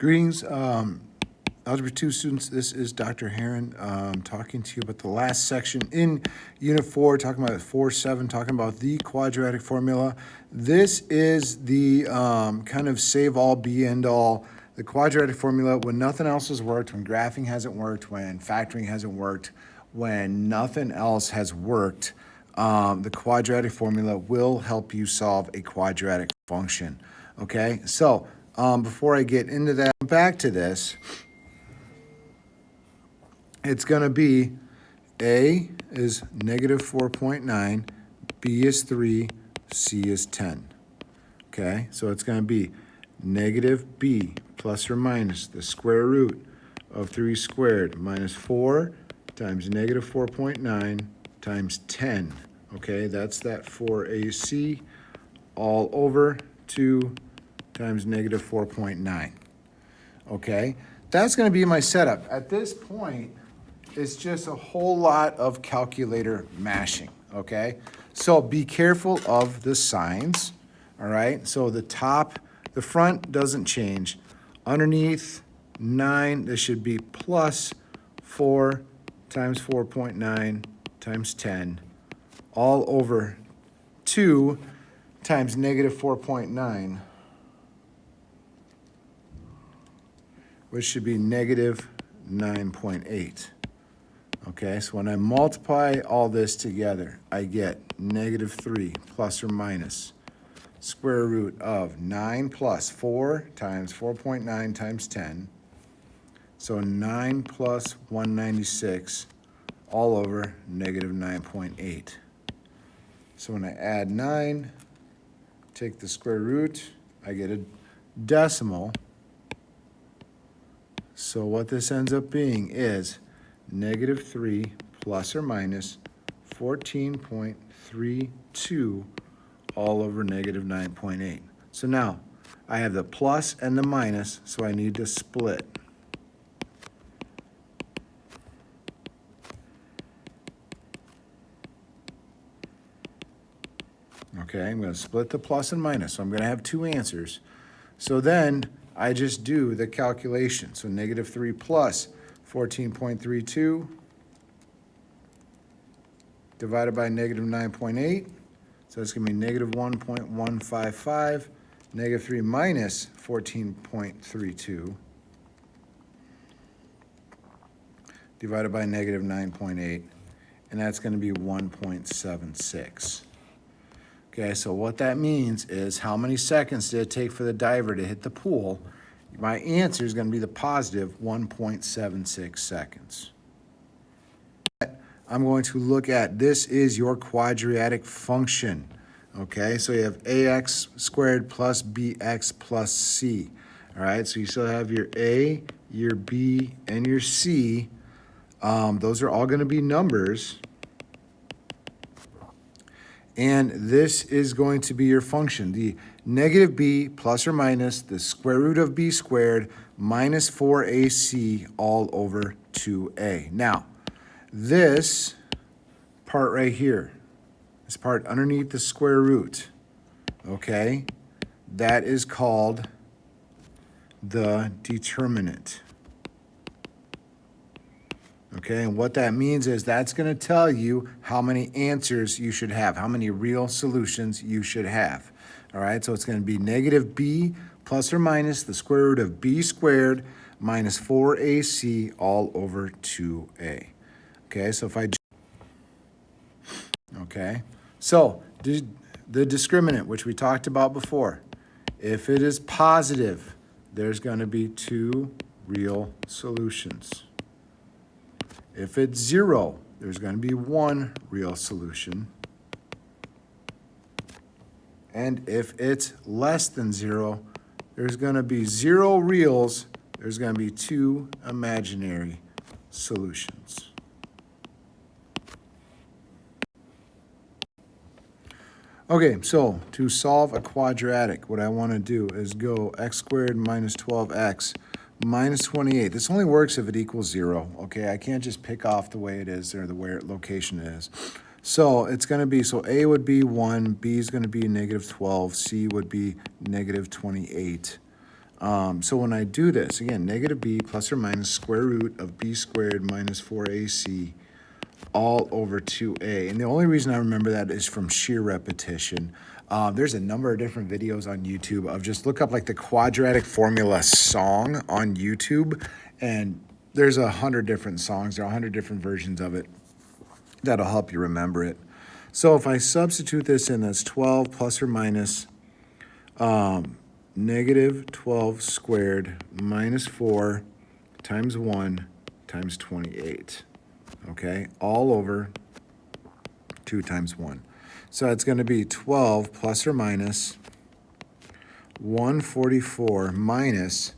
Greetings, Algebra 2 students. This is Dr. Heron talking to you about the last section in Unit 4, talking about 4.7, talking about the quadratic formula. This is the kind of save-all, be-end-all, the quadratic formula when nothing else has worked, when graphing hasn't worked, when factoring hasn't worked, when nothing else has worked. The quadratic formula will help you solve a quadratic function, okay? So before I get into that, back to this, it's going to be A is negative 4.9, B is 3, C is 10. Okay, so it's going to be negative B plus or minus the square root of 3 squared minus 4 times negative 4.9 times 10. Okay, that's that 4AC all over 2 times negative 4.9. Okay, that's going to be my setup. At this point, it's just a whole lot of calculator mashing, okay? So be careful of the signs, all right? So the front doesn't change. Underneath 9, this should be plus 4 times 4.9 times 10, all over 2 times negative 4.9, which should be negative 9.8. Okay, so when I multiply all this together, I get negative 3 plus or minus square root of 9 plus 4 times 4.9 times 10. So 9 plus 196 all over negative 9.8. So when I add 9, take the square root, I get a decimal. So what this ends up being is negative 3 plus or minus 14.32 all over negative 9.8. So now I have the plus and the minus, so I need to split. Okay, I'm going to split the plus and minus, so I'm going to have two answers. So then I just do the calculation. So negative 3 plus 14.32 divided by negative 9.8. So it's going to be negative 1.155. Negative 3 minus 14.32 divided by negative 9.8. And that's going to be 1.76. Okay, so what that means is how many seconds did it take for the diver to hit the pool? My answer is going to be the positive 1.76 seconds. I'm going to look at, this is your quadratic function. Okay, so you have ax squared plus bx plus c. All right, so you still have your a, your b, and your c. Those are all going to be numbers. And this is going to be your function, the negative b plus or minus the square root of b squared minus 4ac all over 2a. Now, this part right here, this part underneath the square root, okay, that is called the determinant. Okay, and what that means is that's going to tell you how many answers you should have, how many real solutions you should have. All right, so it's going to be negative b plus or minus the square root of b squared minus 4ac all over 2a. Okay, so if I... Okay, so the discriminant, which we talked about before, if it is positive, there's going to be two real solutions. If it's 0, there's going to be one real solution. And if it's less than 0, there's going to be 0 reals. There's going to be 2 imaginary solutions. Okay, so to solve a quadratic, what I want to do is go x squared minus 12x minus 28. This only works if it equals 0, okay? I can't just pick off the way it is or the where location is. So it's going to be, so A would be 1, B is going to be negative 12, C would be negative 28. So when I do this, again, negative b plus or minus square root of b squared minus 4ac all over 2a. And the only reason I remember that is from sheer repetition. There's a number of different videos on YouTube of just look up like the quadratic formula song on YouTube, and there's 100 different songs, there are 100 different versions of it that'll help you remember it. So if I substitute this in, that's 12 plus or minus negative 12 squared minus 4 times 1 times 28. Okay, all over 2 times 1. So it's going to be 12 plus or minus 144 minus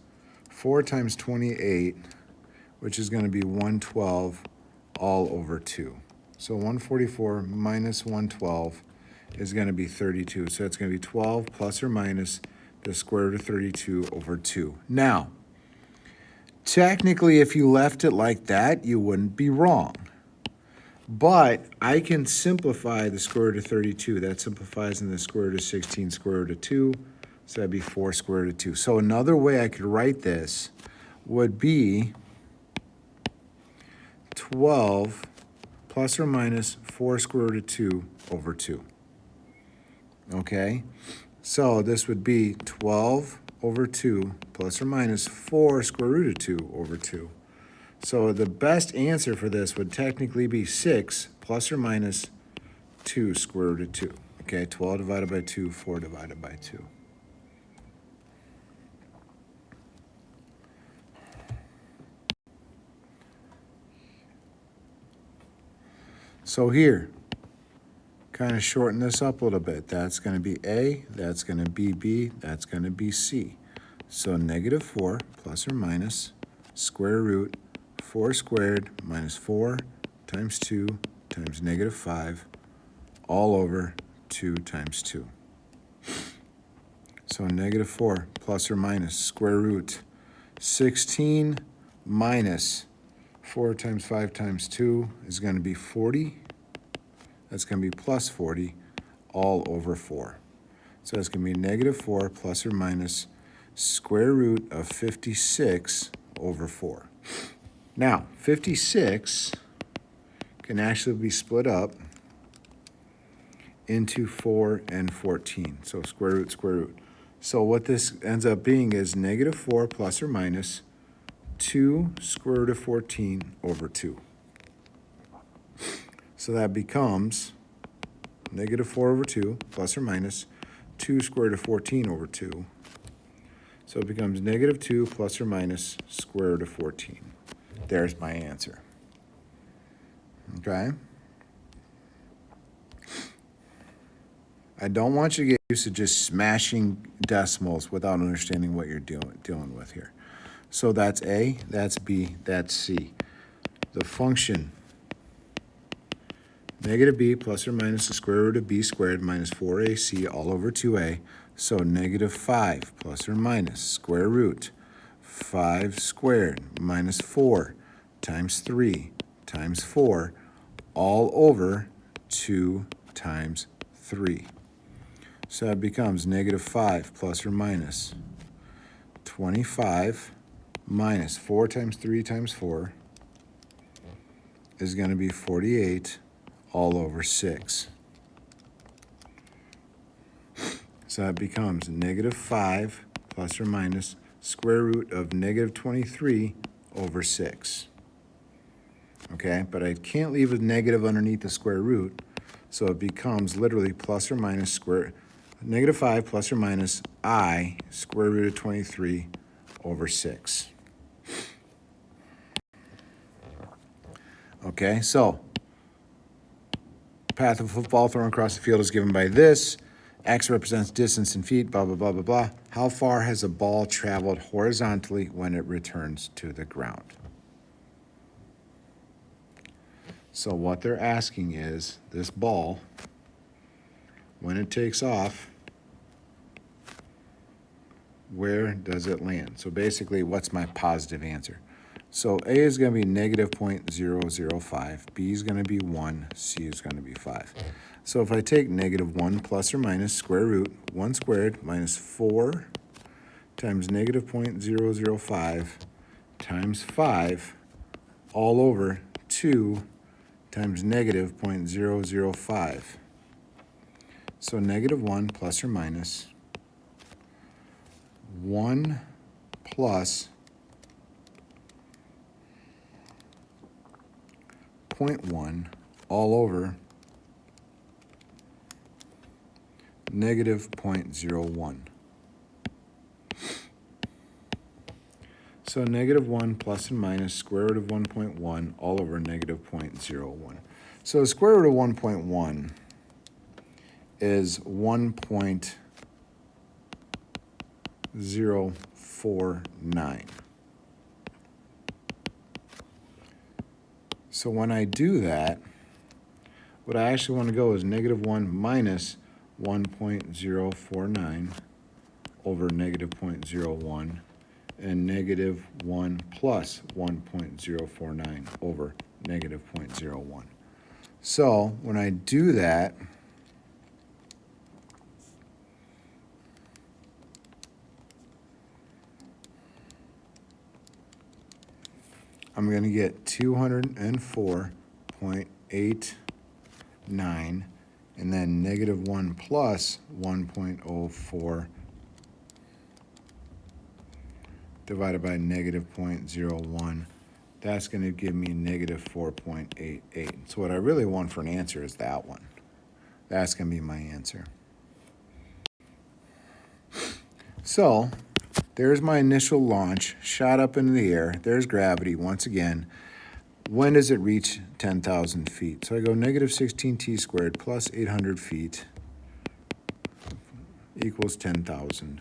4 times 28, which is going to be 112 all over 2. So 144 minus 112 is going to be 32. So it's going to be 12 plus or minus the square root of 32 over 2. Now, technically, if you left it like that, you wouldn't be wrong. But I can simplify the square root of 32. That simplifies in the square root of 16 square root of 2. So that'd be 4 square root of 2. So another way I could write this would be 12 plus or minus 4 square root of 2 over 2. Okay? So this would be 12 over 2 plus or minus 4 square root of 2 over 2. So the best answer for this would technically be 6 plus or minus 2 square root of 2. Okay, 12 divided by 2, 4 divided by 2. So here, kind of shorten this up a little bit. That's going to be A, that's going to be B, that's going to be C. So negative 4 plus or minus square root 4 squared minus 4 times 2 times negative 5 all over 2 times 2. So negative 4 plus or minus square root 16 minus 4 times 5 times 2 is going to be 40. That's going to be plus 40 all over 4. So that's going to be negative 4 plus or minus square root of 56 over 4. Now, 56 can actually be split up into 4 and 14. So square root, square root. So what this ends up being is negative 4 plus or minus 2 square root of 14 over 2. So that becomes negative 4 over 2 plus or minus 2 square root of 14 over 2. So it becomes negative 2 plus or minus square root of 14. There's my answer. Okay? I don't want you to get used to just smashing decimals without understanding what you're dealing with here. So that's A, that's B, that's C. The function negative b plus or minus the square root of b squared minus 4ac all over 2a. So negative 5 plus or minus square root 5 squared minus 4 times 3 times 4 all over 2 times 3. So that becomes negative 5 plus or minus 25 minus 4 times 3 times 4 is going to be 48 all over 6. So that becomes negative 5 plus or minus square root of negative 23 over 6. Okay, but I can't leave a negative underneath the square root, so it becomes literally plus or minus negative 5 plus or minus I square root of 23 over 6. Okay, so path of a football thrown across the field is given by this. X represents distance in feet, blah, blah, blah, blah, blah. How far has a ball traveled horizontally when it returns to the ground? So what they're asking is, this ball, when it takes off, where does it land? So basically, what's my positive answer? So A is going to be negative 0.005, B is going to be 1, C is going to be 5. So if I take negative 1 plus or minus square root 1 squared minus 4 times negative 0.005 times 5 all over 2 times negative 0.005. So negative 1 plus or minus 1 plus 0.1 all over negative 0.01. So negative 1 plus and minus square root of 1.1 all over negative 0.01. So the square root of 1.1 is 1.049. So when I do that, what I actually want to go is negative 1 minus 1.049 over negative 0.01 and negative 1 plus 1.049 over negative 0.01. So when I do that, I'm going to get 204.89 and then negative 1 plus 1.04 divided by negative 0.01. That's going to give me negative 4.88. So what I really want for an answer is that one. That's going to be my answer. So there's my initial launch, shot up into the air. There's gravity once again. When does it reach 10,000 feet? So I go negative 16t squared plus 800 feet equals 10,000.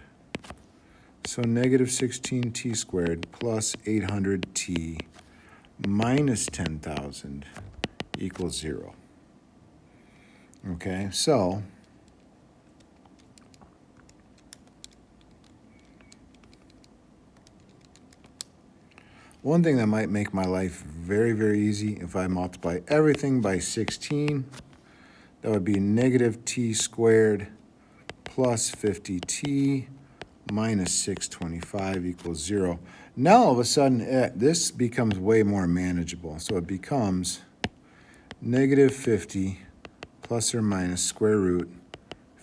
So negative 16t squared plus 800t minus 10,000 equals 0. Okay, so one thing that might make my life very, very easy, if I multiply everything by 16, that would be negative t squared plus 50t minus 625 equals 0. Now, all of a sudden, this becomes way more manageable. So it becomes negative 50 plus or minus square root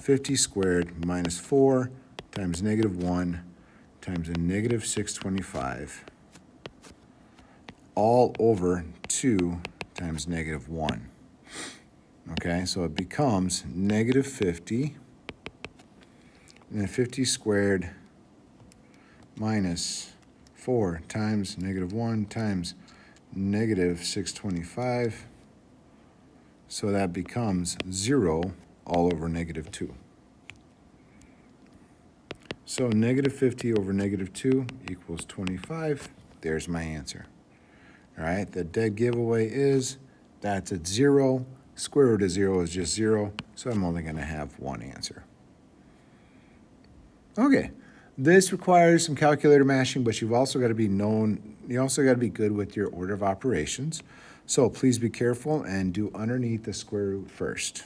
50 squared minus 4 times negative 1 times a negative 625 all over 2 times negative 1. Okay, so it becomes negative 50 and then 50 squared minus 4 times negative 1 times negative 625. So that becomes 0 all over negative 2. So negative 50 over negative 2 equals 25. There's my answer. All right, the dead giveaway is that's at 0. Square root of 0 is just 0, so I'm only going to have one answer. Okay, this requires some calculator mashing, but you've also got to be good with your order of operations. So please be careful and do underneath the square root first.